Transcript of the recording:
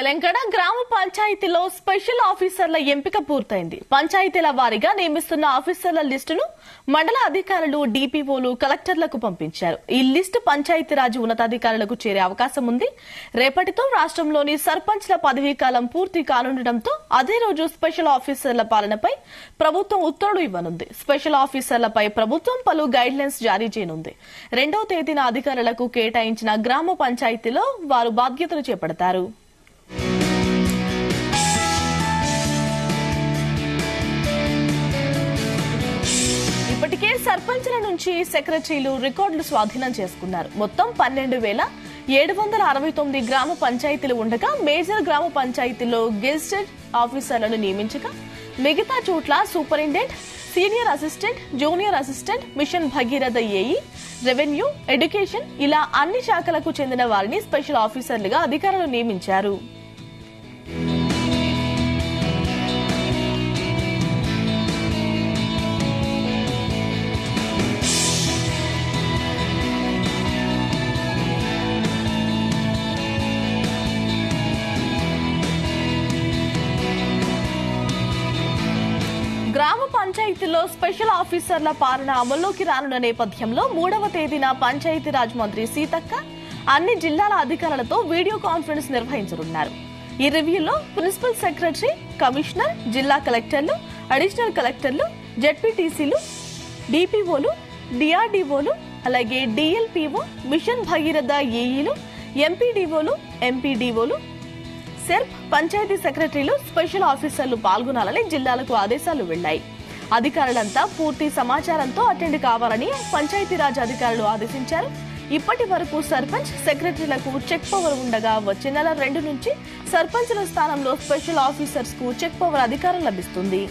తెలంగాణ గ్రామ పంచాయతీలో స్పెషల్ ఆఫీసర్ల ఎంపిక పూర్తయింది. పంచాయతీల వారీగా నియమిస్తున్న ఆఫీసర్ల లిస్టును మండల అధికారులు, డిపిఓలు, కలెక్టర్లకు పంపించారు. ఈ లిస్టు పంచాయతీరాజ్ ఉన్నతాధికారులకు చేరే అవకాశం ఉంది. రేపటితో రాష్ట్రంలోని సర్పంచ్ల పదవీకాలం పూర్తి కానుండటంతో అదే రోజు స్పెషల్ ఆఫీసర్ల పాలనపై ప్రభుత్వం ఉత్తర్వులు ఇవ్వనుంది. స్పెషల్ ఆఫీసర్లపై ప్రభుత్వం పలు గైడ్ లైన్స్ జారీ చేయనుంది. 2వ తేదీన అధికారులకు కేటాయించిన గ్రామ పంచాయతీలో వారు బాధ్యతలు చేపడతారు. ఇప్పటికే సర్పంచ్ల నుంచి సెక్రటరీలు రికార్డులు స్వాధీనం చేసుకున్నారు. మొత్తం 12,769 గ్రామ పంచాయతీలు ఉండగా మేజర్ గ్రామ పంచాయతీల్లో గెజిటెడ్ ఆఫీసర్లను నియమించగా మిగతా చోట్ల superintendent, senior assistant, junior assistant, mission Bhagiratha AE, revenue, education ఇలా అన్ని శాఖలకు చెందిన వారిని స్పెషల్ ఆఫీసర్లుగా అధికారులు నియమించారు. గ్రామ పంచాయతీలో స్పెషల్ ఆఫీసర్ల పాలన అమల్లోకి రానున్న నేపథ్యంలో 3వ తేదీన పంచాయతీరాజ్ మంత్రి సీతక్క అన్ని జిల్లాల అధికారులతో వీడియో కాన్ఫరెన్స్ నిర్వహించనున్నారు. ఈ రివ్యూలో ప్రిన్సిపల్ సెక్రటరీ, కమిషనర్, జిల్లా కలెక్టర్లు, అడిషనల్ కలెక్టర్లు, జెడ్పీటీసీలు, డిపిఓలు, డిఆర్డీఓలు, అలాగే డిఎల్పీఓ, మిషన్ భగీరథ ఏఈలు, ఎంపీడీఓలు, ఎంపీడీఓలు, సెర్ప్, పంచాయతీ సెక్రటరీలు, స్పెషల్ ఆఫీసర్లు పాల్గొనాలని జిల్లాలకు ఆదేశాలు వెళ్లాయి. అధికారులంతా పూర్తి సమాచారంతో అటెండ్ కావాలని పంచాయతీరాజ్ అధికారులు ఆదేశించారు. ఇప్పటి వరకు సర్పంచ్, సెక్రటరీలకు చెక్ పవర్ ఉండగా వచ్చే నెల 2 నుంచి సర్పంచ్ల స్థానంలో స్పెషల్ ఆఫీసర్స్ కు చెక్ పవర్ అధికారం లభిస్తుంది.